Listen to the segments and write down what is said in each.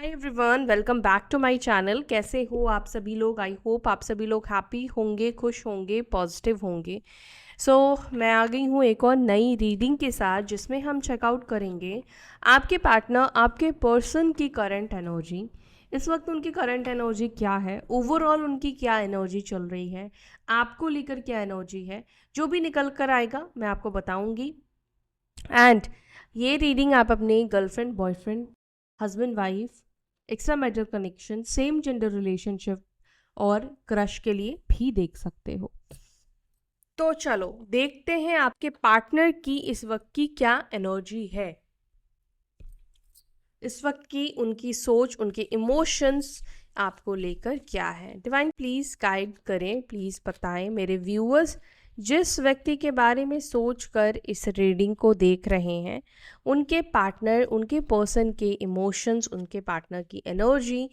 Hi everyone, welcome back to my channel. कैसे हो आप सभी लोग? आई होप आप सभी लोग हैप्पी होंगे, खुश होंगे, पॉजिटिव होंगे। मैं आ गई हूँ एक और नई रीडिंग के साथ, जिसमें हम चेकआउट करेंगे आपके पार्टनर, आपके पर्सन की करंट एनर्जी। इस वक्त उनकी करंट एनर्जी क्या है, ओवरऑल उनकी क्या एनर्जी चल रही है, आपको लेकर क्या एनर्जी है। जो भी निकल कर आएगा मैं आपको बताऊंगी। एंड ये रीडिंग आप अपने girlfriend, boyfriend, husband, wife, extra marital connection, same gender relationship और क्रश के लिए भी देख सकते हो। तो चलो देखते हैं आपके पार्टनर की इस वक्त की क्या एनर्जी है, इस वक्त की उनकी सोच, उनके इमोशंस आपको लेकर क्या है। डिवाइन प्लीज गाइड करें, प्लीज बताएं मेरे व्यूअर्स जिस व्यक्ति के बारे में सोच कर इस रीडिंग को देख रहे हैं, उनके पार्टनर, उनके पर्सन के इमोशंस, उनके पार्टनर की एनर्जी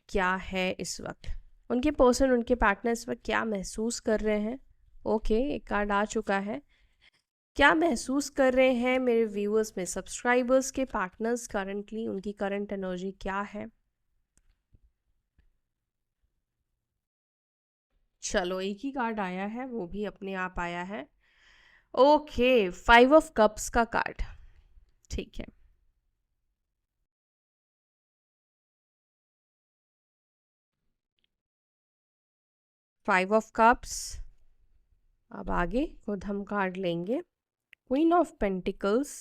क्या है इस वक्त। उनके पर्सन, उनके पार्टनर इस वक्त क्या महसूस कर रहे हैं। ओके, एक कार्ड आ चुका है। क्या महसूस कर रहे हैं मेरे व्यूअर्स में सब्सक्राइबर्स के पार्टनर्स करंटली, उनकी करंट एनर्जी क्या है। चलो एक ही कार्ड आया है, वो भी अपने आप आया है। ओके, 5 ऑफ कप्स का कार्ड। ठीक है, 5 ऑफ कप्स। अब आगे खुद हम कार्ड लेंगे। Queen of pentacles,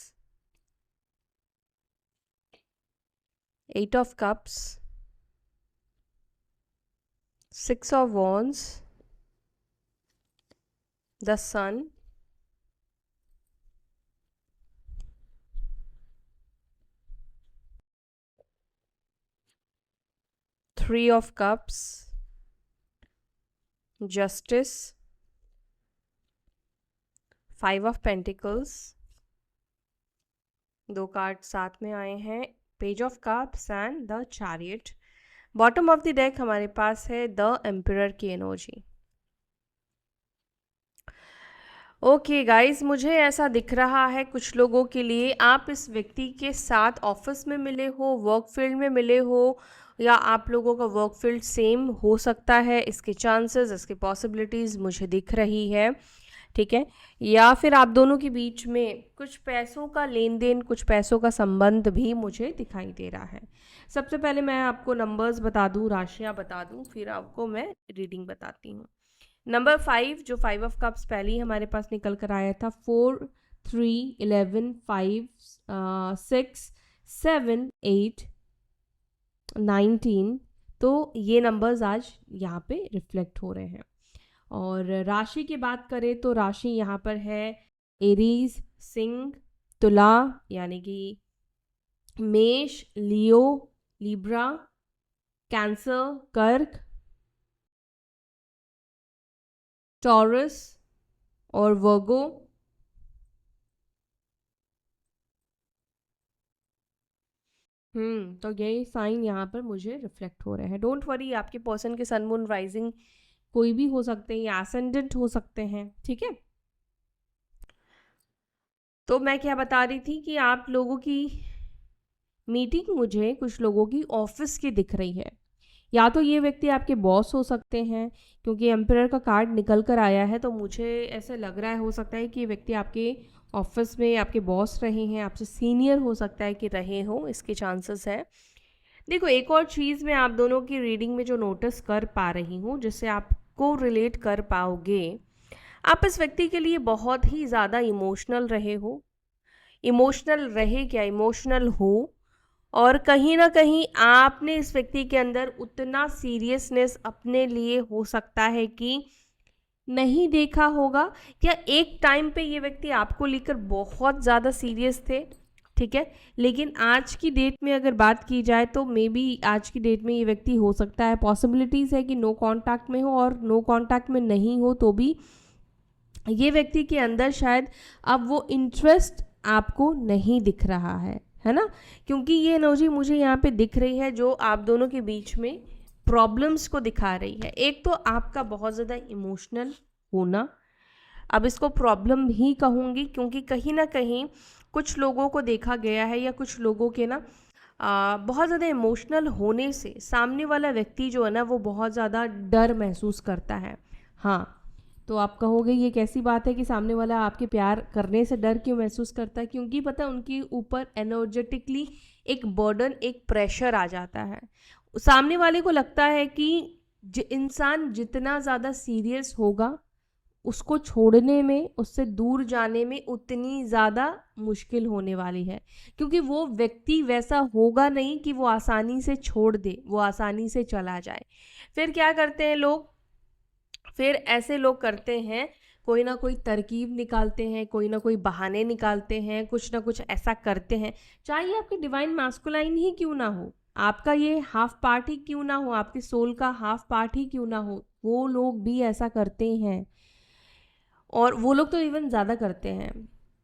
8 of cups, 6 of wands, the sun, 3 of cups, justice, 5 of pentacles. 2 card साथ में आए हैं, page of cups and the chariot. Bottom of the deck हमारे पास है द एम्परर की एनर्जी। ओके गाइस, मुझे ऐसा दिख रहा है कुछ लोगों के लिए आप इस व्यक्ति के साथ ऑफिस में मिले हो, वर्क फील्ड में मिले हो, या आप लोगों का वर्क फील्ड सेम हो सकता है। इसके चांसेस, इसकी पॉसिबिलिटीज़ मुझे दिख रही है। ठीक है, या फिर आप दोनों के बीच में कुछ पैसों का लेन देन, कुछ पैसों का संबंध भी मुझे दिखाई दे रहा है। सबसे पहले मैं आपको नंबर्स बता दूं, राशियां बता दूं, फिर आपको मैं रीडिंग बताती हूँ। नंबर 5, जो 5 ऑफ कप्स पहले ही हमारे पास निकल कर आया था, 4, 3, 11, 5, 6, 7, 8, 19। तो ये नंबर्स आज यहाँ पे रिफ्लेक्ट हो रहे हैं। और राशि की बात करें तो राशि यहाँ पर है एरीज, सिंह, तुला यानी कि मेष, लियो, लिब्रा, कैंसर, कर्क, टॉरस और वर्गो। तो ये साइन यहाँ पर मुझे रिफ्लेक्ट हो रहे हैं। डोंट वरी, आपके पर्सन के सन, मून, राइजिंग कोई भी हो सकते हैं या एसेंडेंट हो सकते हैं। ठीक है, तो मैं क्या बता रही थी कि आप लोगों की मीटिंग मुझे कुछ लोगों की ऑफिस की दिख रही है। या तो ये व्यक्ति आपके बॉस हो सकते हैं, क्योंकि एम्परर का कार्ड निकल कर आया है, तो मुझे ऐसे लग रहा है, हो सकता है कि ये व्यक्ति आपके ऑफिस में आपके बॉस रहे हैं, आपसे सीनियर हो सकता है कि रहे हो, इसके चांसेस है। देखो, एक और चीज़ मैं आप दोनों की रीडिंग में जो नोटिस कर पा रही हूँ, जिससे आपको रिलेट कर पाओगे, आप इस व्यक्ति के लिए बहुत ही ज़्यादा इमोशनल रहे हो। इमोशनल रहे क्या, इमोशनल हो। और कहीं ना कहीं आपने इस व्यक्ति के अंदर उतना सीरियसनेस अपने लिए हो सकता है कि नहीं देखा होगा, या एक टाइम पे ये व्यक्ति आपको लेकर बहुत ज़्यादा सीरियस थे। ठीक है, लेकिन आज की डेट में अगर बात की जाए तो मे बी आज की डेट में ये व्यक्ति, हो सकता है, पॉसिबिलिटीज़ है कि नो कांटेक्ट में हो, और नो कांटेक्ट में नहीं हो तो भी ये व्यक्ति के अंदर शायद अब वो इंटरेस्ट आपको नहीं दिख रहा है ना। क्योंकि ये एनर्जी मुझे यहाँ पे दिख रही है जो आप दोनों के बीच में प्रॉब्लम्स को दिखा रही है। एक तो आपका बहुत ज़्यादा इमोशनल होना, अब इसको प्रॉब्लम ही कहूँगी, क्योंकि कहीं ना कहीं कुछ लोगों को देखा गया है, या कुछ लोगों के ना बहुत ज़्यादा इमोशनल होने से सामने वाला व्यक्ति जो है ना वो बहुत ज़्यादा डर महसूस करता है। हाँ, तो आप कहोगे ये कैसी बात है कि सामने वाला आपके प्यार करने से डर क्यों महसूस करता है? क्योंकि पता है उनके ऊपर एनर्जेटिकली एक बर्डन, एक प्रेशर आ जाता है। सामने वाले को लगता है कि इंसान जितना ज़्यादा सीरियस होगा, उसको छोड़ने में, उससे दूर जाने में उतनी ज़्यादा मुश्किल होने वाली है, क्योंकि वो व्यक्ति वैसा होगा नहीं कि वो आसानी से छोड़ दे, वो आसानी से चला जाए। फिर क्या करते हैं लोग? फिर ऐसे लोग करते हैं, कोई ना कोई तरकीब निकालते हैं, कोई ना कोई बहाने निकालते हैं, कुछ ना कुछ ऐसा करते हैं, चाहे आपकी डिवाइन मैस्कुलाइन ही क्यों ना हो, आपका ये हाफ पार्ट ही क्यों ना हो, आपके सोल का हाफ पार्ट ही क्यों ना हो, वो लोग भी ऐसा करते हैं। और वो लोग तो इवन ज़्यादा करते हैं,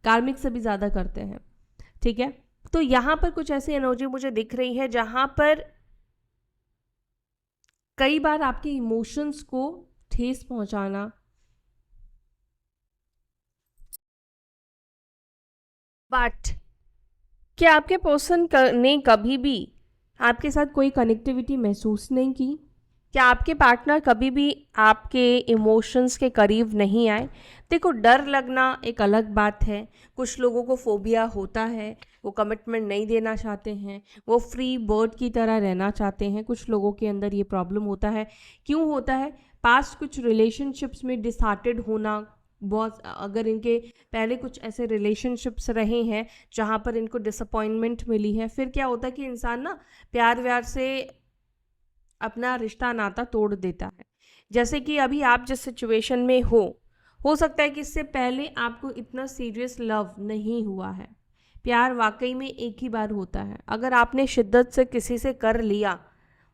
कार्मिक से भी ज़्यादा करते हैं। ठीक है, तो यहाँ पर कुछ ऐसी एनर्जी मुझे दिख रही है जहाँ पर कई बार आपके इमोशंस को ठेस पहुंचाना, बट क्या आपके पर्सन ने कभी भी आपके साथ कोई कनेक्टिविटी महसूस नहीं की? क्या आपके पार्टनर कभी भी आपके इमोशंस के करीब नहीं आए? देखो, डर लगना एक अलग बात है, कुछ लोगों को फोबिया होता है, वो कमिटमेंट नहीं देना चाहते हैं, वो फ्री बर्ड की तरह रहना चाहते हैं, कुछ लोगों के अंदर ये प्रॉब्लम होता है। क्यों होता है? पास्ट कुछ रिलेशनशिप्स में डिसहार्टेड होना, बहुत, अगर इनके पहले कुछ ऐसे रिलेशनशिप्स रहे हैं जहाँ पर इनको डिसअपॉइंटमेंट मिली है, फिर क्या होता है कि इंसान ना प्यार व्यार से अपना रिश्ता नाता तोड़ देता है। जैसे कि अभी आप जिस सिचुएशन में हो सकता है कि इससे पहले आपको इतना सीरियस लव नहीं हुआ है। प्यार वाकई में एक ही बार होता है, अगर आपने शिद्दत से किसी से कर लिया,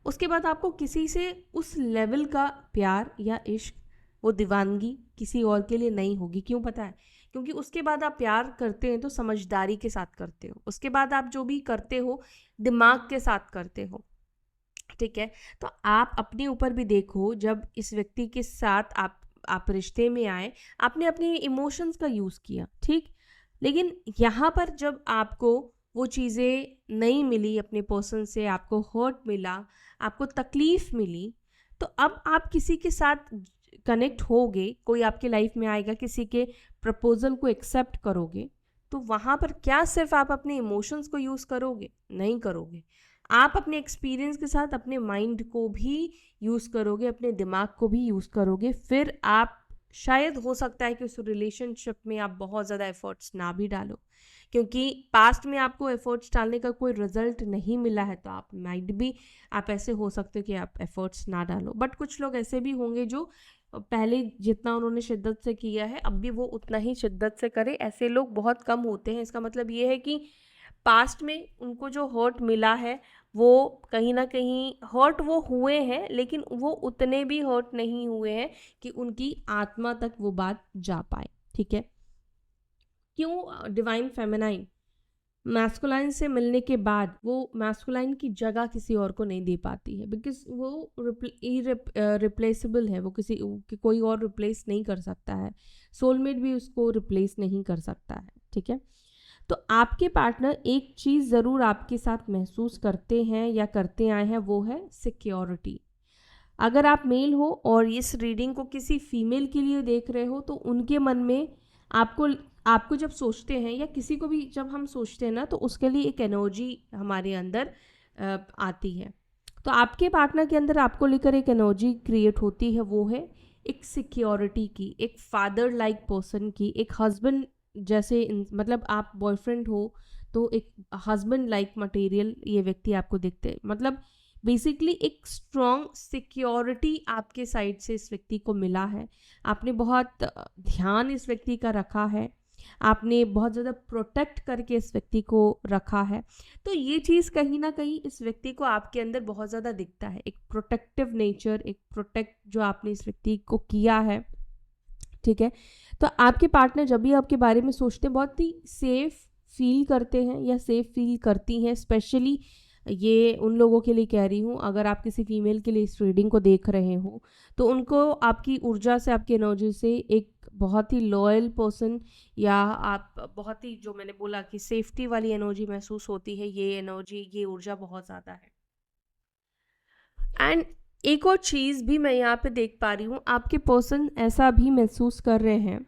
उसके बाद आपको किसी से उस लेवल का प्यार या इश्क, वो दीवानगी किसी और के लिए नहीं होगी। क्यों पता है? क्योंकि उसके बाद आप प्यार करते हैं तो समझदारी के साथ करते हो, उसके बाद आप जो भी करते हो दिमाग के साथ करते हो। ठीक है, तो आप अपने ऊपर भी देखो, जब इस व्यक्ति के साथ आप रिश्ते में आए, आपने अपने इमोशंस का यूज़ किया, ठीक, लेकिन यहाँ पर जब आपको वो चीज़ें नहीं मिली, अपने पर्सन से आपको हर्ट मिला, आपको तकलीफ मिली, तो अब आप किसी के साथ कनेक्ट होगे, कोई आपके लाइफ में आएगा, किसी के प्रपोजल को एक्सेप्ट करोगे, तो वहाँ पर क्या सिर्फ आप अपने इमोशंस को यूज़ करोगे? नहीं करोगे। आप अपने एक्सपीरियंस के साथ अपने माइंड को भी यूज़ करोगे, अपने दिमाग को भी यूज़ करोगे। फिर आप, शायद हो सकता है कि उस रिलेशनशिप में आप बहुत ज़्यादा एफर्ट्स ना भी डालो, क्योंकि पास्ट में आपको एफर्ट्स डालने का कोई रिजल्ट नहीं मिला है, तो आप माइट भी, आप ऐसे हो सकते हो कि आप एफर्ट्स ना डालो। बट कुछ लोग ऐसे भी होंगे जो पहले जितना उन्होंने शिद्दत से किया है, अब भी वो उतना ही शिद्दत से करे। ऐसे लोग बहुत कम होते हैं। इसका मतलब ये है कि पास्ट में उनको जो हर्ट मिला है, वो कहीं ना कहीं हर्ट वो हुए हैं, लेकिन वो उतने भी हर्ट नहीं हुए हैं कि उनकी आत्मा तक वो बात जा पाए। ठीक है, क्यों डिवाइन फेमिनाइन मैस्कुलाइन से मिलने के बाद वो मैस्कुलाइन की जगह किसी और को नहीं दे पाती है, बिकॉज वो रिप्लेसेबल है, वो कोई और रिप्लेस नहीं कर सकता है, सोलमेट भी उसको रिप्लेस नहीं कर सकता है। ठीक है, तो आपके पार्टनर एक चीज़ ज़रूर आपके साथ महसूस करते हैं या करते आए हैं, वो है सिक्योरिटी। अगर आप मेल हो और इस रीडिंग को किसी फीमेल के लिए देख रहे हो, तो उनके मन में आपको आपको जब सोचते हैं, या किसी को भी जब हम सोचते हैं ना, तो उसके लिए एक एनर्जी हमारे अंदर आती है। तो आपके पार्टनर के अंदर आपको लेकर एक एनर्जी क्रिएट होती है, वो है एक सिक्योरिटी की, एक फादर लाइक पर्सन की, एक हस्बैंड जैसे, मतलब आप बॉयफ्रेंड हो तो एक हस्बैंड लाइक मटेरियल ये व्यक्ति आपको दिखते हैं। मतलब बेसिकली एक स्ट्रॉन्ग सिक्योरिटी आपके साइड से इस व्यक्ति को मिला है। आपने बहुत ध्यान इस व्यक्ति का रखा है, आपने बहुत ज़्यादा प्रोटेक्ट करके इस व्यक्ति को रखा है। तो ये चीज़ कहीं ना कहीं इस व्यक्ति को आपके अंदर बहुत ज़्यादा दिखता है, एक प्रोटेक्टिव नेचर, एक प्रोटेक्ट जो आपने इस व्यक्ति को किया है। ठीक है, तो आपके पार्टनर जब भी आपके बारे में सोचते हैं, बहुत ही सेफ फील करते हैं या सेफ फील करती हैं, स्पेशली ये उन लोगों के लिए कह रही हूँ, अगर आप किसी फीमेल के लिए इस रीडिंग को देख रहे हो तो उनको आपकी ऊर्जा से, आपकी एनर्जी से एक बहुत ही लॉयल पर्सन, या आप बहुत ही, जो मैंने बोला कि सेफ्टी वाली एनर्जी महसूस होती है, ये एनर्जी, ये ऊर्जा बहुत ज़्यादा है। एंड एक और चीज़ भी मैं यहाँ पे देख पा रही हूँ, आपके पर्सन ऐसा भी महसूस कर रहे हैं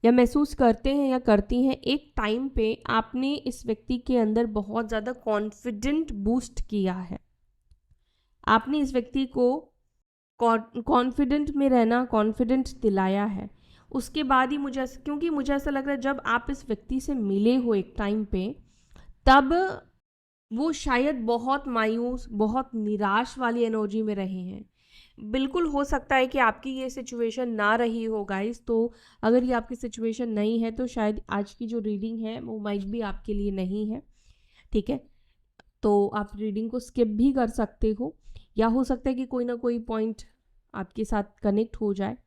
या महसूस करते हैं या करती हैं, एक टाइम पे आपने इस व्यक्ति के अंदर बहुत ज़्यादा कॉन्फिडेंट बूस्ट किया है। आपने इस व्यक्ति को कॉन्फिडेंट में रहना, कॉन्फिडेंट दिलाया है। उसके बाद ही क्योंकि मुझे ऐसा लग रहा है जब आप इस व्यक्ति से मिले हो एक टाइम पे, तब वो शायद बहुत मायूस, बहुत निराश वाली एनर्जी में रहे हैं। बिल्कुल हो सकता है कि आपकी ये सिचुएशन ना रही हो गाइस, तो अगर ये आपकी सिचुएशन नहीं है तो शायद आज की जो रीडिंग है वो माइट भी आपके लिए नहीं है, ठीक है। तो आप रीडिंग को स्किप भी कर सकते हो, या हो सकता है कि कोई ना कोई पॉइंट आपके साथ कनेक्ट हो जाए,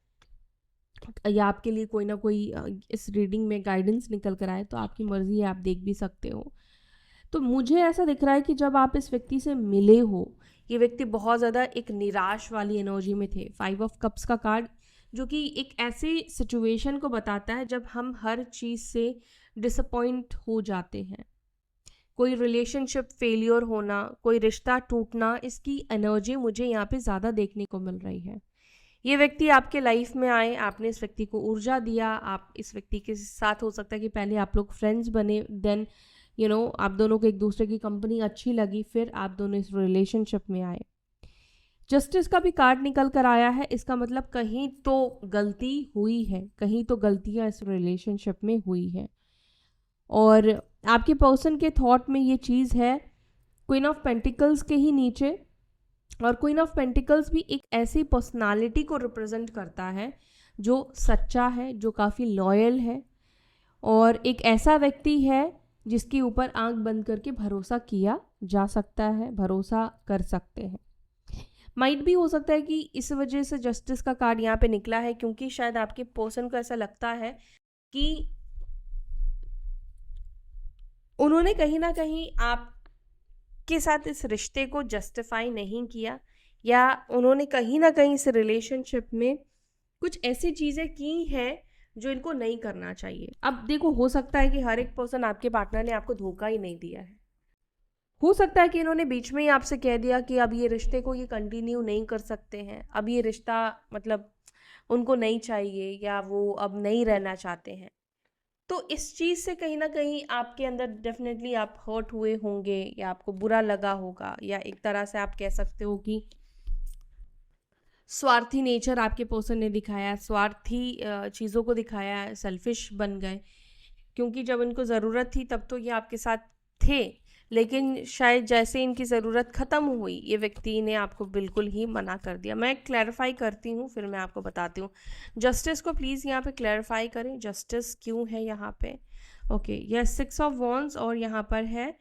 या आपके लिए कोई ना कोई इस रीडिंग में गाइडेंस निकल कर आए, तो आपकी मर्ज़ी है, आप देख भी सकते हो। तो मुझे ऐसा दिख रहा है कि जब आप इस व्यक्ति से मिले हो, ये व्यक्ति बहुत ज़्यादा एक निराश वाली एनर्जी में थे। 5 ऑफ कप्स का कार्ड, जो कि एक ऐसी सिचुएशन को बताता है जब हम हर चीज़ से डिसअपॉइंट हो जाते हैं। कोई रिलेशनशिप फेलियर होना, कोई रिश्ता टूटना, इसकी एनर्जी मुझे यहाँ पे ज़्यादा देखने को मिल रही है। ये व्यक्ति आपके लाइफ में आए, आपने इस व्यक्ति को ऊर्जा दिया, आप इस व्यक्ति के साथ, हो सकता है कि पहले आप लोग फ्रेंड्स बने, देन आप दोनों को एक दूसरे की कंपनी अच्छी लगी, फिर आप दोनों इस रिलेशनशिप में आए। जस्टिस का भी कार्ड निकल कर आया है, इसका मतलब कहीं तो गलती हुई है, कहीं तो गलतियां इस रिलेशनशिप में हुई है। और आपके पर्सन के थॉट में ये चीज़ है, क्वीन ऑफ पेंटिकल्स के ही नीचे, और क्वीन ऑफ पेंटिकल्स भी एक ऐसी पर्सनालिटी को रिप्रेजेंट करता है जो सच्चा है, जो काफ़ी लॉयल है, और एक ऐसा व्यक्ति है जिसके ऊपर आंख बंद करके भरोसा किया जा सकता है, भरोसा कर सकते हैं। माइट भी हो सकता है कि इस वजह से जस्टिस का कार्ड यहाँ पे निकला है, क्योंकि शायद आपके पर्सन को ऐसा लगता है कि उन्होंने कहीं ना कहीं आपके साथ इस रिश्ते को जस्टिफाई नहीं किया, या उन्होंने कहीं ना कहीं इस रिलेशनशिप में कुछ ऐसी चीज़ें की हैं जो इनको नहीं करना चाहिए। अब देखो, हो सकता है कि हर एक पर्सन, आपके पार्टनर ने आपको धोखा ही नहीं दिया है। हो सकता है कि इन्होंने बीच में ही आपसे कह दिया कि अब ये रिश्ते को ये कंटिन्यू नहीं कर सकते हैं, अब ये रिश्ता मतलब उनको नहीं चाहिए, या वो अब नहीं रहना चाहते हैं। तो इस चीज़ से कहीं ना कहीं आपके अंदर डेफिनेटली आप हर्ट हुए होंगे, या आपको बुरा लगा होगा, या एक तरह से आप कह सकते हो कि स्वार्थी नेचर आपके पर्सन ने दिखाया, स्वार्थी चीज़ों को दिखाया, सेल्फिश बन गए, क्योंकि जब इनको ज़रूरत थी तब तो ये आपके साथ थे, लेकिन शायद जैसे इनकी ज़रूरत ख़त्म हुई, ये व्यक्ति ने आपको बिल्कुल ही मना कर दिया। मैं क्लैरिफाई करती हूँ, फिर मैं आपको बताती हूँ। जस्टिस को प्लीज़ यहाँ पे क्लैरिफाई करें, जस्टिस क्यों है यहाँ पे। ओके, यह 6 ऑफ वॉन्ड्स, और यहाँ पर है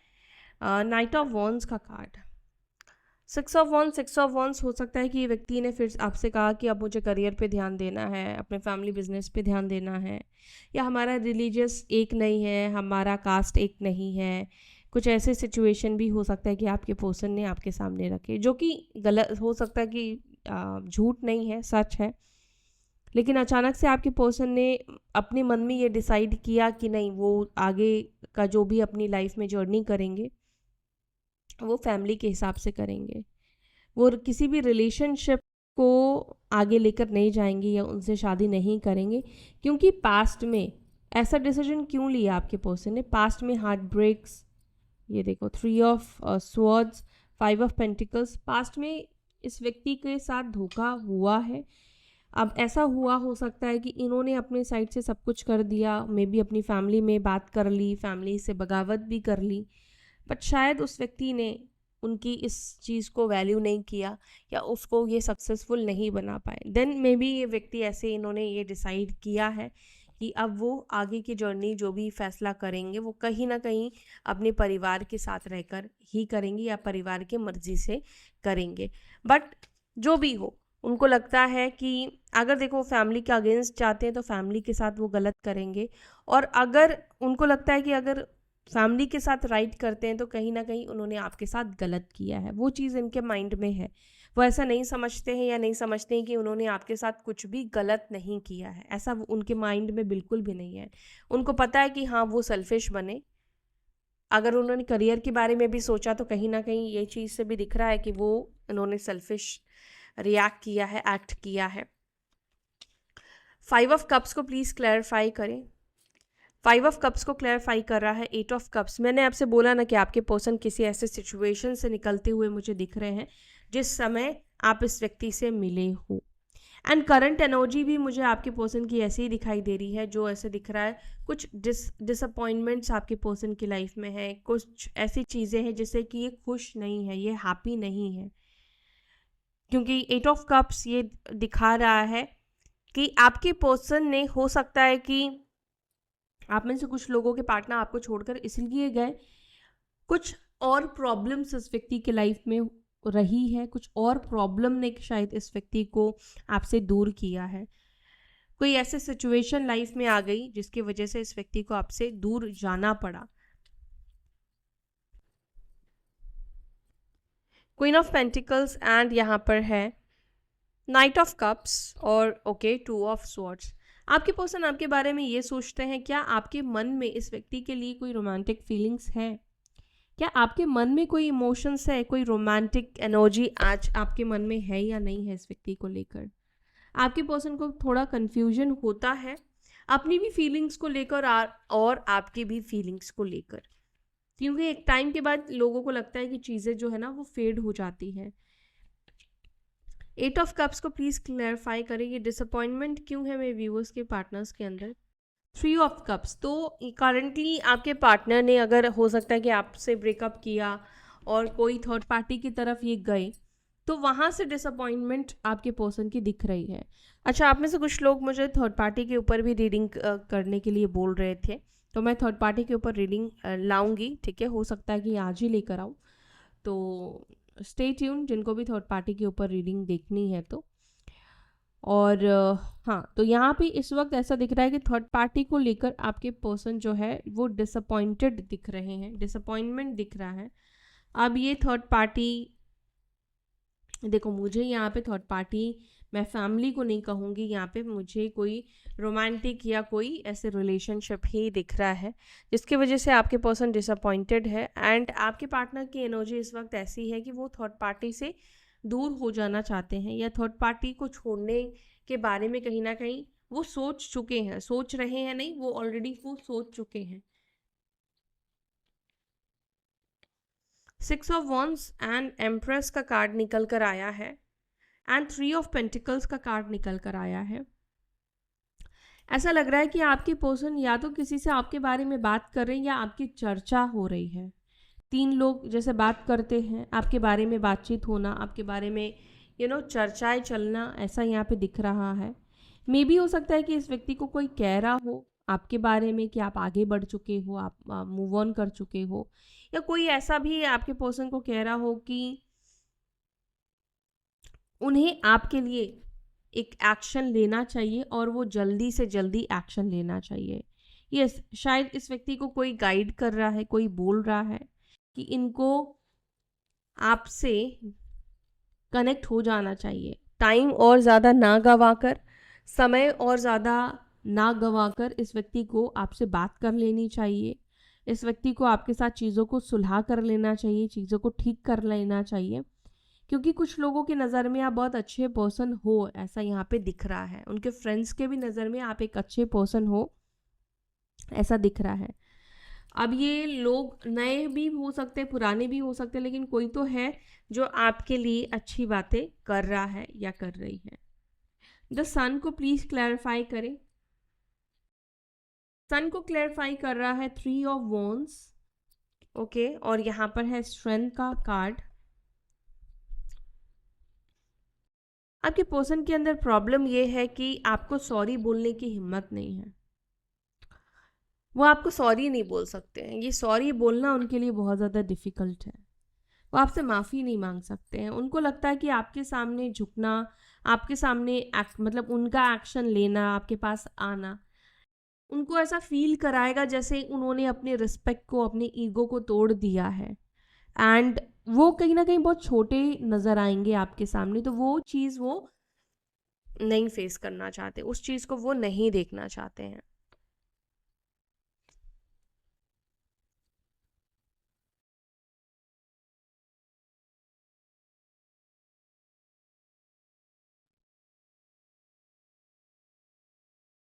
नाइट ऑफ वॉन्ड्स का कार्ड। 6 ऑफ वॉन्ड्स, हो सकता है कि ये व्यक्ति ने फिर आपसे कहा कि अब मुझे करियर पे ध्यान देना है, अपने फैमिली बिजनेस पे ध्यान देना है, या हमारा रिलीजियस एक नहीं है, हमारा कास्ट एक नहीं है। कुछ ऐसे सिचुएशन भी हो सकता है कि आपके पर्सन ने आपके सामने रखे, जो कि गलत हो सकता है कि झूठ नहीं है, सच है, लेकिन अचानक से आपके पर्सन ने अपने मन में ये डिसाइड किया कि नहीं, वो आगे का जो भी अपनी लाइफ में जर्नी करेंगे वो फैमिली के हिसाब से करेंगे, वो किसी भी रिलेशनशिप को आगे लेकर नहीं जाएंगे, या उनसे शादी नहीं करेंगे, क्योंकि पास्ट में ऐसा डिसीजन क्यों लिया आपके पर्सन ने। पास्ट में हार्ट ब्रेक्स, ये देखो 3 of swords, 5 of pentacles, past में इस व्यक्ति के साथ धोखा हुआ है। अब ऐसा हुआ, हो सकता है कि इन्होंने अपने साइड से सब कुछ कर दिया, मे बी अपनी फैमिली में बात कर ली, फैमिली से बगावत भी कर ली, बट शायद उस व्यक्ति ने उनकी इस चीज़ को वैल्यू नहीं किया, या उसको ये सक्सेसफुल नहीं बना पाए। देन मे बी ये व्यक्ति ऐसे, इन्होंने ये डिसाइड किया है कि अब वो आगे की जर्नी जो भी फैसला करेंगे वो कहीं ना कहीं अपने परिवार के साथ रहकर ही करेंगे, या परिवार की मर्जी से करेंगे। बट जो भी हो, उनको लगता है कि अगर देखो फैमिली के अगेंस्ट जाते हैं तो फैमिली के साथ वो गलत करेंगे, और अगर उनको लगता है कि अगर फैमिली के साथ राइट करते हैं तो कहीं ना कहीं उन्होंने आपके साथ गलत किया है, वो चीज़ इनके माइंड में है। वो ऐसा नहीं समझते हैं या नहीं समझते हैं कि उन्होंने आपके साथ कुछ भी गलत नहीं किया है, ऐसा उनके माइंड में बिल्कुल भी नहीं है। उनको पता है कि हाँ वो सेल्फिश बने। अगर उन्होंने करियर के बारे में भी सोचा तो कहीं ना कहीं ये चीज़ से भी दिख रहा है कि वो उन्होंने सेल्फिश रिएक्ट किया है, एक्ट किया है। 5 ऑफ कप्स को प्लीज़ क्लैरिफाई करें। 5 ऑफ कप्स को क्लैरिफाई कर रहा है 8 ऑफ कप्स। मैंने आपसे बोला ना कि आपके पर्सन किसी ऐसे सिचुएशन से निकलते हुए मुझे दिख रहे हैं जिस समय आप इस व्यक्ति से मिले हो। एंड करंट एनर्जी भी मुझे आपके पर्सन की ऐसे ही दिखाई दे रही है, जो ऐसे दिख रहा है कुछ डिसअपॉइंटमेंट्स आपके पर्सन की लाइफ में है, कुछ ऐसी चीज़ें हैं जिससे कि ये खुश नहीं है, ये हैप्पी नहीं है। क्योंकि 8 ऑफ कप्स ये दिखा रहा है कि आपके पर्सन ने, हो सकता है कि आप में से कुछ लोगों के पार्टनर आपको छोड़कर इसलिए गए, कुछ और प्रॉब्लम्स इस व्यक्ति के लाइफ में रही है, कुछ और प्रॉब्लम ने शायद इस व्यक्ति को आपसे दूर किया है। कोई ऐसे सिचुएशन लाइफ में आ गई जिसकी वजह से इस व्यक्ति को आपसे दूर जाना पड़ा। क्वीन ऑफ पेंटिकल्स एंड यहाँ पर है नाइट ऑफ कप्स और ओके 2 ऑफ स्वॉर्ड्स। आपके पर्सन आपके बारे में ये सोचते हैं, क्या आपके मन में इस व्यक्ति के लिए कोई रोमांटिक फीलिंग्स है? क्या आपके मन में कोई इमोशंस है, कोई रोमांटिक एनर्जी आज आपके मन में है या नहीं है इस व्यक्ति को लेकर? आपके पर्सन को थोड़ा कन्फ्यूजन होता है अपनी भी फीलिंग्स को लेकर और आपकी भी फीलिंग्स को लेकर, क्योंकि एक टाइम के बाद लोगों को लगता है कि चीज़ें जो है ना वो फेड हो जाती हैं। 8 ऑफ कप्स को प्लीज़ क्लैरिफाई करें, ये डिसअपॉइंटमेंट क्यों है मेरे व्यूअर्स के पार्टनर्स के अंदर? 3 ऑफ कप्स, तो करंटली आपके पार्टनर ने, अगर हो सकता है कि आपसे ब्रेकअप किया और कोई थर्ड पार्टी की तरफ ये गए, तो वहाँ से डिसअपॉइंटमेंट आपके पर्सन की दिख रही है। अच्छा, आप में से कुछ लोग मुझे थर्ड पार्टी के ऊपर भी रीडिंग करने के लिए बोल रहे थे, तो मैं थर्ड पार्टी के ऊपर रीडिंग लाऊंगी, ठीक है? हो सकता है कि आज ही लेकर आऊँ, तो स्टे ट्यून जिनको भी थर्ड पार्टी के ऊपर रीडिंग देखनी है तो। और हाँ, तो यहाँ पे इस वक्त ऐसा दिख रहा है कि थर्ड पार्टी को लेकर आपके पर्सन जो है वो डिसअपॉइंटेड दिख रहे हैं, डिसअपॉइंटमेंट दिख रहा है। अब ये थर्ड पार्टी, देखो मुझे यहाँ पे थर्ड पार्टी, मैं फैमिली को नहीं कहूँगी, यहाँ पे मुझे कोई रोमांटिक या कोई ऐसे रिलेशनशिप ही दिख रहा है जिसकी वजह से आपके पर्सन डिसअपॉइंटेड है। एंड आपके पार्टनर की एनर्जी इस वक्त ऐसी है कि वो थर्ड पार्टी से दूर हो जाना चाहते हैं या थर्ड पार्टी को छोड़ने के बारे में कहीं ना कहीं वो सोच चुके हैं, सोच रहे हैं नहीं, वो ऑलरेडी वो सोच चुके हैं। 6 ऑफ वॉन्ड्स एंड एम्प्रेस का कार्ड निकल कर आया है एंड 3 ऑफ पेंटिकल्स का कार्ड निकल कर आया है। ऐसा लग रहा है कि आपके पर्सन या तो किसी से आपके बारे में बात कर रहे हैं या आपकी चर्चा हो रही है। 3 लोग जैसे बात करते हैं, आपके बारे में बातचीत होना, आपके बारे में चर्चाएं चलना, ऐसा यहाँ पे दिख रहा है। मे भी हो सकता है कि इस व्यक्ति को कोई कह रहा हो आपके बारे में कि आप आगे बढ़ चुके हो, आप मूव ऑन कर चुके हो, या कोई ऐसा भी आपके पर्सन को कह रहा हो कि उन्हें आपके लिए एक एक्शन लेना चाहिए और वो जल्दी से जल्दी एक्शन लेना चाहिए। यस, शायद इस व्यक्ति को कोई गाइड कर रहा है, कोई बोल रहा है कि इनको आपसे कनेक्ट हो जाना चाहिए। टाइम और ज़्यादा ना गंवाकर, समय और ज़्यादा ना गंवाकर इस व्यक्ति को आपसे बात कर लेनी चाहिए। इस व्यक्ति को आपके साथ चीज़ों को सुलझा कर लेना चाहिए, चीज़ों को ठीक कर लेना चाहिए, क्योंकि कुछ लोगों की नज़र में आप बहुत अच्छे पर्सन हो, ऐसा यहाँ पे दिख रहा है। उनके फ्रेंड्स के भी नज़र में आप एक अच्छे पर्सन हो, ऐसा दिख रहा है। अब ये लोग नए भी हो सकते, पुराने भी हो सकते, लेकिन कोई तो है जो आपके लिए अच्छी बातें कर रहा है या कर रही है। द सन को प्लीज क्लैरिफाई करें। सन को क्लैरिफाई कर रहा है 3 ऑफ वॉन्ड्स, ओके, और यहाँ पर है स्ट्रेंथ का कार्ड। आपके पर्सन के अंदर प्रॉब्लम ये है कि आपको सॉरी बोलने की हिम्मत नहीं है। वो आपको सॉरी नहीं बोल सकते हैं, ये सॉरी बोलना उनके लिए बहुत ज़्यादा डिफ़िकल्ट है। वो आपसे माफ़ी नहीं मांग सकते हैं। उनको लगता है कि आपके सामने झुकना, आपके सामने मतलब उनका एक्शन लेना, आपके पास आना, उनको ऐसा फील कराएगा जैसे उन्होंने अपने रिस्पेक्ट को, अपने ईगो को तोड़ दिया है। एंड वो कहीं ना कहीं बहुत छोटे नज़र आएंगे आपके सामने, तो वो चीज़ वो नहीं फेस करना चाहते, उस चीज़ को वो नहीं देखना चाहते हैं।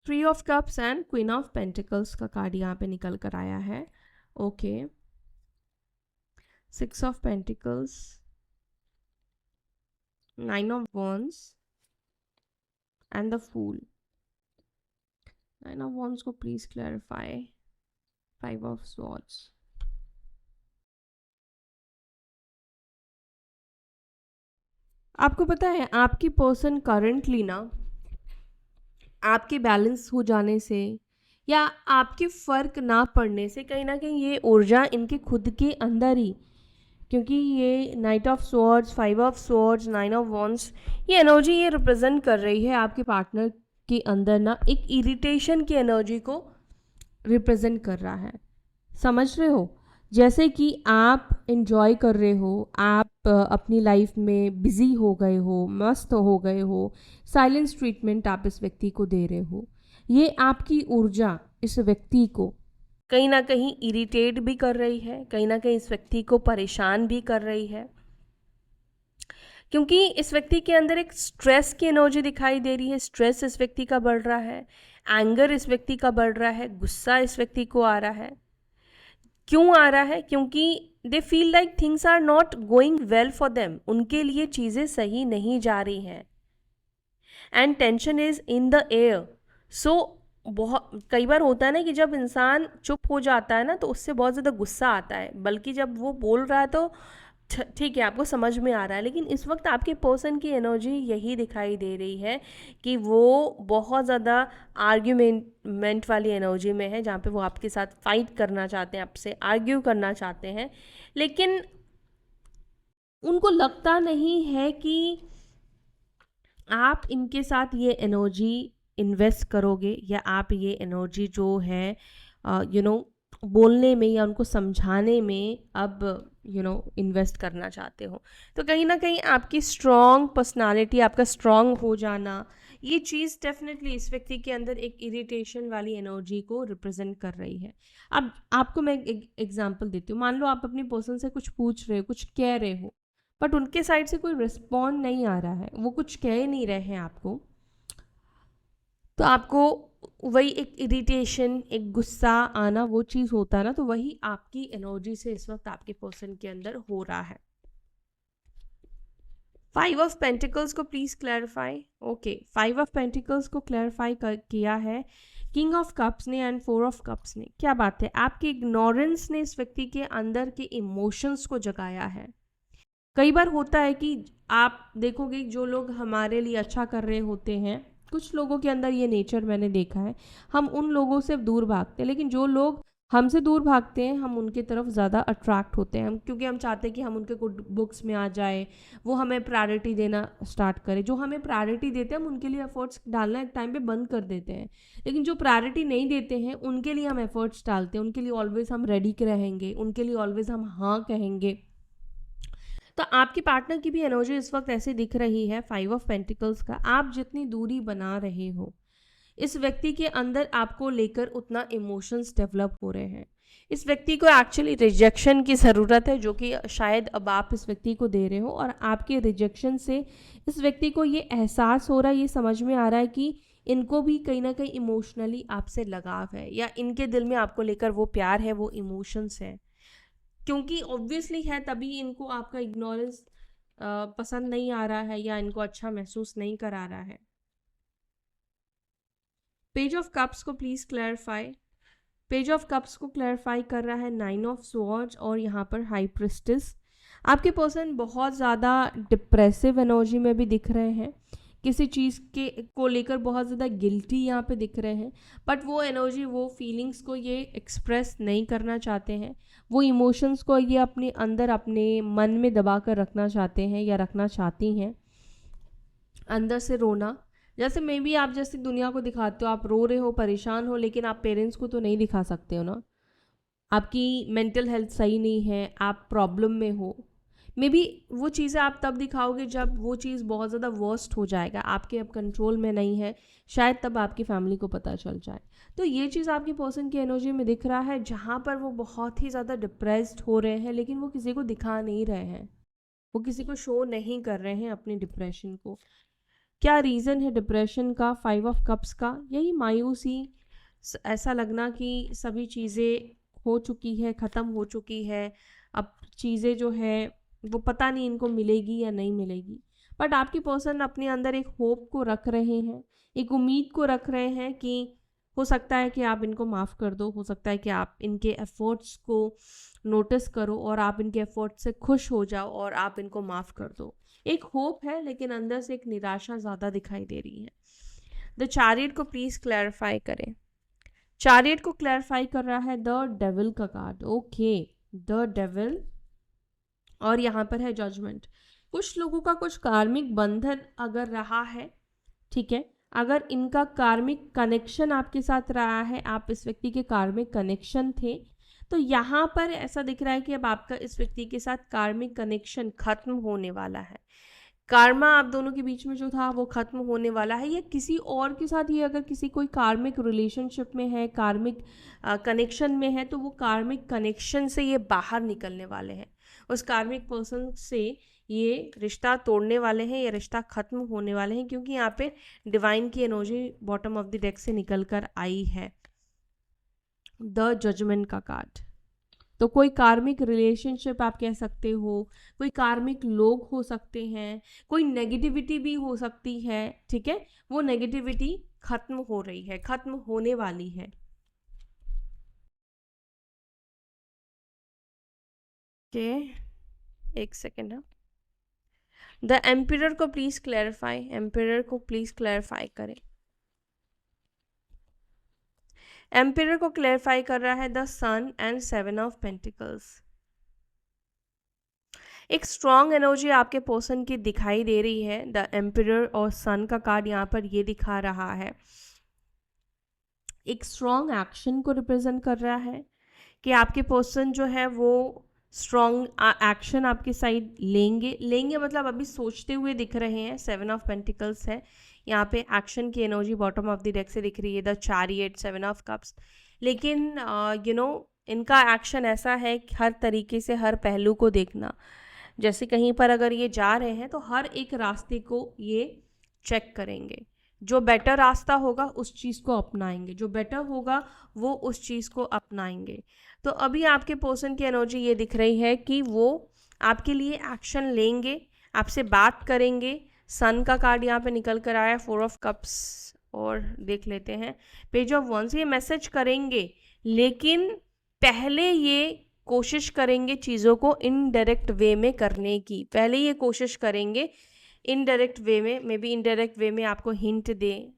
Three of cups and queen of pentacles का कार्ड यहाँ पे निकल कर आया है। Okay, six of pentacles, nine of wands and the fool. Nine of wands को please clarify. Five of swords. आपको पता है आपकी पर्सन करंटली ना आपके बैलेंस हो जाने से या आपके फ़र्क ना पड़ने से कहीं ना कहीं ये ऊर्जा इनके खुद के अंदर ही, क्योंकि ये night of swords, five of swords, nine of wands, ये एनर्जी ये रिप्रेजेंट कर रही है आपके पार्टनर के अंदर ना एक इरिटेशन की एनर्जी को रिप्रेजेंट कर रहा है। समझ रहे हो? जैसे कि आप इन्जॉय कर रहे हो, आप अपनी लाइफ में बिजी हो गए हो, मस्त हो गए हो, साइलेंस ट्रीटमेंट आप इस व्यक्ति को दे रहे हो, ये आपकी ऊर्जा इस व्यक्ति को कहीं ना कहीं इरिटेट भी कर रही है, कहीं ना कहीं इस व्यक्ति को परेशान भी कर रही है, क्योंकि इस व्यक्ति के अंदर एक स्ट्रेस की एनर्जी दिखाई दे रही है। स्ट्रेस इस व्यक्ति का बढ़ रहा है, एंगर इस व्यक्ति का बढ़ रहा है, गुस्सा इस व्यक्ति को आ रहा है। क्यों आ रहा है? क्योंकि they feel like things are not going well for them, उनके लिए चीज़ें सही नहीं जा रही हैं, and tension is in the air. So बहुत कई बार होता है ना कि जब इंसान चुप हो जाता है ना तो उससे बहुत ज़्यादा गुस्सा आता है, बल्कि जब वो बोल रहा है तो ठीक है आपको समझ में आ रहा है। लेकिन इस वक्त आपके पर्सन की एनर्जी यही दिखाई दे रही है कि वो बहुत ज़्यादा आर्ग्यूमेंट वाली एनर्जी में है, जहाँ पे वो आपके साथ फाइट करना चाहते हैं, आपसे आर्ग्यू करना चाहते हैं, लेकिन उनको लगता नहीं है कि आप इनके साथ ये एनर्जी इन्वेस्ट करोगे, या आप ये एनर्जी जो है बोलने में या उनको समझाने में अब इन्वेस्ट करना चाहते हो। तो कहीं ना कहीं आपकी स्ट्रॉन्ग पर्सनालिटी, आपका स्ट्रॉन्ग हो जाना, ये चीज़ डेफिनेटली इस व्यक्ति के अंदर एक इरिटेशन वाली एनर्जी को रिप्रेजेंट कर रही है। अब आपको मैं एक एग्जांपल देती हूँ। मान लो आप अपनी पर्सन से कुछ पूछ रहे हो, कुछ कह रहे हो, बट उनके साइड से कोई रिस्पॉन्ड नहीं आ रहा है, वो कुछ कह नहीं रहे हैं आपको, तो आपको वही एक इरिटेशन, एक गुस्सा आना, वो चीज़ होता है ना, तो वही आपकी एनर्जी से इस वक्त आपके पर्सन के अंदर हो रहा है। फाइव ऑफ पेंटिकल्स को please clarify. Okay, five of pentacles को क्लैरिफाई किया है किंग ऑफ कप्स ने एंड फोर ऑफ कप्स ने। क्या बात है, आपकी इग्नोरेंस ने इस व्यक्ति के अंदर के इमोशंस को जगाया है। कई बार होता है कि आप देखोगे जो लोग हमारे लिए अच्छा कर रहे होते हैं, कुछ लोगों के अंदर ये नेचर मैंने देखा है, हम उन लोगों से दूर भागते हैं, लेकिन जो लोग हमसे दूर भागते हैं हम उनके तरफ ज़्यादा अट्रैक्ट होते हैं, हम क्योंकि हम चाहते हैं कि हम उनके गुड बुक्स में आ जाए, वो हमें प्रायोरिटी देना स्टार्ट करें। जो हमें प्रायोरिटी देते हैं हम उनके लिए एफर्ट्स डालना एक टाइम पे बंद कर देते हैं, लेकिन जो प्रायोरिटी नहीं देते हैं उनके लिए हम एफर्ट्स डालते हैं, उनके लिए ऑलवेज हम रेडी रहेंगे, उनके लिए ऑलवेज हम हाँ कहेंगे। तो आपके पार्टनर की भी एनर्जी इस वक्त ऐसे दिख रही है फाइव ऑफ पेंटिकल्स का। आप जितनी दूरी बना रहे हो, इस व्यक्ति के अंदर आपको लेकर उतना इमोशंस डेवलप हो रहे हैं। इस व्यक्ति को एक्चुअली रिजेक्शन की ज़रूरत है, जो कि शायद अब आप इस व्यक्ति को दे रहे हो, और आपके रिजेक्शन से इस व्यक्ति को ये एहसास हो रहा है, ये समझ में आ रहा है कि इनको भी कहीं ना कहीं इमोशनली आपसे लगाव है, या इनके दिल में आपको लेकर वो प्यार है, वो इमोशंस है, क्योंकि ऑब्वियसली है तभी इनको आपका इग्नोरेंस पसंद नहीं आ रहा है या इनको अच्छा महसूस नहीं करा रहा है। पेज ऑफ कप्स को please clarify. Page of cups को क्लैरिफाई कर रहा है नाइन ऑफ स्वॉर्ड्स और यहाँ पर हाई प्रिस्टेस। आपके पर्सन बहुत ज़्यादा डिप्रेसिव एनर्जी में भी दिख रहे हैं, किसी चीज़ के को लेकर बहुत ज़्यादा गिल्टी यहाँ पे दिख रहे हैं, बट वो एनर्जी, वो फीलिंग्स को ये एक्सप्रेस नहीं करना चाहते हैं, वो इमोशंस को ये अपने अंदर, अपने मन में दबा कर रखना चाहते हैं या रखना चाहती हैं। अंदर से रोना, जैसे मे बी आप जैसे दुनिया को दिखाते हो, आप रो रहे हो, परेशान हो, लेकिन आप पेरेंट्स को तो नहीं दिखा सकते हो ना। आपकी मेंटल हेल्थ सही नहीं है, आप प्रॉब्लम में हो। मे बी वो चीज़ें आप तब दिखाओगे जब वो चीज़ बहुत ज़्यादा वर्स्ट हो जाएगा, आपके अब कंट्रोल में नहीं है, शायद तब आपकी फैमिली को पता चल जाए। तो ये चीज़ आपकी पर्सन की एनर्जी में दिख रहा है, जहाँ पर वो बहुत ही ज़्यादा डिप्रेस्ड हो रहे हैं, लेकिन वो किसी को दिखा नहीं रहे हैं, वो किसी को शो नहीं कर रहे हैं अपनी डिप्रेशन को। क्या रीज़न है डिप्रेशन का? 5 ऑफ कप्स का यही मायूसी, ऐसा लगना कि सभी चीज़ें हो चुकी है, ख़त्म हो चुकी है, अब चीज़ें जो है वो पता नहीं इनको मिलेगी या नहीं मिलेगी। बट आपकी पर्सन अपने अंदर एक होप को रख रहे हैं, एक उम्मीद को रख रहे हैं कि हो सकता है कि आप इनको माफ़ कर दो, हो सकता है कि आप इनके एफ़र्ट्स को नोटिस करो और आप इनके एफ़र्ट्स से खुश हो जाओ और आप इनको माफ़ कर दो। एक होप है, लेकिन अंदर से एक निराशा ज़्यादा दिखाई दे रही है। द चैरियट को प्लीज़ क्लैरिफाई करें। चैरियट को क्लैरिफाई कर रहा है द डेविल का कार्ड। ओके, द डेविल, और यहाँ पर है जजमेंट। कुछ लोगों का कुछ कार्मिक बंधन अगर रहा है, ठीक है, अगर इनका कार्मिक कनेक्शन आपके साथ रहा है, आप इस व्यक्ति के कार्मिक कनेक्शन थे, तो यहाँ पर ऐसा दिख रहा है कि अब आपका इस व्यक्ति के साथ कार्मिक कनेक्शन खत्म होने वाला है। कार्मा आप दोनों के बीच में जो था वो खत्म होने वाला है, या किसी और के साथ ये अगर किसी कोई कार्मिक रिलेशनशिप में है, कार्मिक कनेक्शन में है, तो वो कार्मिक कनेक्शन से ये बाहर निकलने वाले हैं। उस कार्मिक पर्सन से ये रिश्ता तोड़ने वाले हैं, ये रिश्ता खत्म होने वाले हैं, क्योंकि यहाँ पे डिवाइन की energy bottom of the deck से निकल कर आई है, द जजमेंट का कार्ड। तो कोई कार्मिक रिलेशनशिप आप कह सकते हो, कोई कार्मिक लोग हो सकते हैं, कोई नेगेटिविटी भी हो सकती है, ठीक है, वो नेगेटिविटी खत्म हो रही है, खत्म होने वाली है। ओके, एक सेकेंड है। द एम्पिरर को प्लीज क्लैरिफाई, एम्पिरर को प्लीज क्लैरिफाई करें। एम्पिरर को क्लैरिफाई कर रहा है the sun and 7 of pentacles. एक स्ट्रॉन्ग एनर्जी आपके पर्सन की दिखाई दे रही है। द एम्पिरर और सन का कार्ड यहाँ पर ये दिखा रहा है, एक स्ट्रॉन्ग एक्शन को रिप्रेजेंट कर रहा है कि आपके पर्सन जो है वो स्ट्रॉन्ग एक्शन आपके साइड लेंगे मतलब अभी सोचते हुए दिख रहे हैं। 7 ऑफ पेंटिकल्स है यहाँ पे, एक्शन की energy bottom of the deck से दिख रही है, द चैरियट, 7 ऑफ कप्स। लेकिन इनका एक्शन ऐसा है कि हर तरीके से हर पहलू को देखना, जैसे कहीं पर अगर ये जा रहे हैं तो हर एक रास्ते को ये चेक करेंगे, जो बेटर रास्ता होगा उस चीज़ को अपनाएंगे, जो बेटर होगा वो उस चीज़ को अपनाएंगे। तो अभी आपके पर्सन की एनर्जी ये दिख रही है कि वो आपके लिए एक्शन लेंगे, आपसे बात करेंगे। सन का कार्ड यहाँ पे निकल कर आया, 4 ऑफ कप्स, और देख लेते हैं पेज ऑफ वंस। ये मैसेज करेंगे, लेकिन पहले ये कोशिश करेंगे चीज़ों को इनडायरेक्ट वे में करने की, पहले ये कोशिश करेंगे इनडायरेक्ट वे में, मे बी इनडायरेक्ट वे में आपको हिंट दें,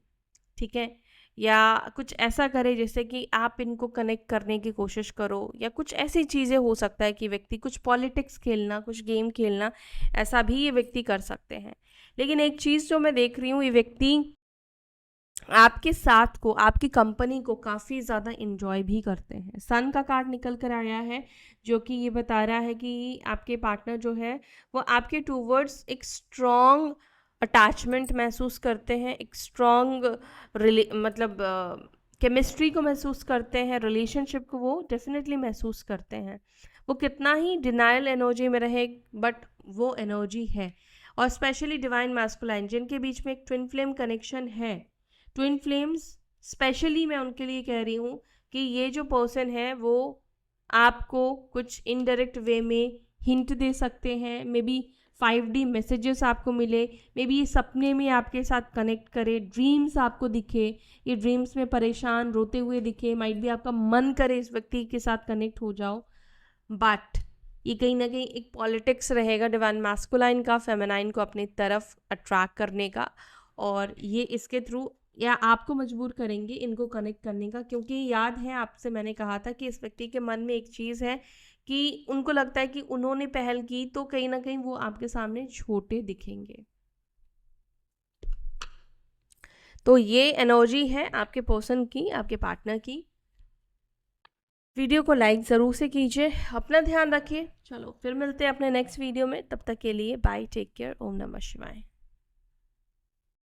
ठीक है, या कुछ ऐसा करे जैसे कि आप इनको कनेक्ट करने की कोशिश करो, या कुछ ऐसी चीज़ें हो सकता है कि व्यक्ति कुछ पॉलिटिक्स खेलना, कुछ गेम खेलना, ऐसा भी ये व्यक्ति कर सकते हैं। लेकिन एक चीज़ जो मैं देख रही हूँ, ये व्यक्ति आपके साथ को, आपकी कंपनी को काफ़ी ज़्यादा इन्जॉय भी करते हैं। सन का कार्ड निकल कर आया है, जो कि ये बता रहा है कि आपके पार्टनर जो है वो आपके टूवर्ड्स एक स्ट्रॉन्ग अटैचमेंट महसूस करते हैं, एक स्ट्रॉन्ग मतलब केमिस्ट्री को महसूस करते हैं, रिलेशनशिप को वो डेफिनेटली महसूस करते हैं। वो कितना ही डिनायल एनर्जी में रहे, बट वो एनर्जी है। और स्पेशली डिवाइन मैस्कुलाइन जिनके बीच में एक ट्विन फ्लेम कनेक्शन है, ट्विन फ्लेम्स स्पेशली मैं उनके लिए कह रही हूँ कि ये जो पर्सन है वो आपको कुछ इनडायरेक्ट वे में हिंट दे सकते हैं, मे बी 5D मैसेजेस आपको मिले, मे बी ये सपने में आपके साथ कनेक्ट करे, ड्रीम्स आपको दिखे, ये ड्रीम्स में परेशान रोते हुए दिखे, माइट भी आपका मन करे इस व्यक्ति के साथ कनेक्ट हो जाओ, बट ये कहीं ना कहीं एक पॉलिटिक्स रहेगा डिवाइन मैस्कुलाइन का, फेमिनाइन को अपनी तरफ अट्रैक्ट करने का, और ये इसके थ्रू या आपको मजबूर करेंगे इनको कनेक्ट करने का, क्योंकि याद है आपसे मैंने कहा था कि इस व्यक्ति के मन में एक चीज़ है कि उनको लगता है कि उन्होंने पहल की तो कहीं ना कहीं वो आपके सामने छोटे दिखेंगे। तो ये एनर्जी है आपके पर्सन की, आपके पार्टनर की। वीडियो को लाइक ज़रूर से कीजिए, अपना ध्यान रखिए। चलो फिर मिलते हैं अपने नेक्स्ट वीडियो में, तब तक के लिए बाय, टेक केयर, ओम नमः शिवाय।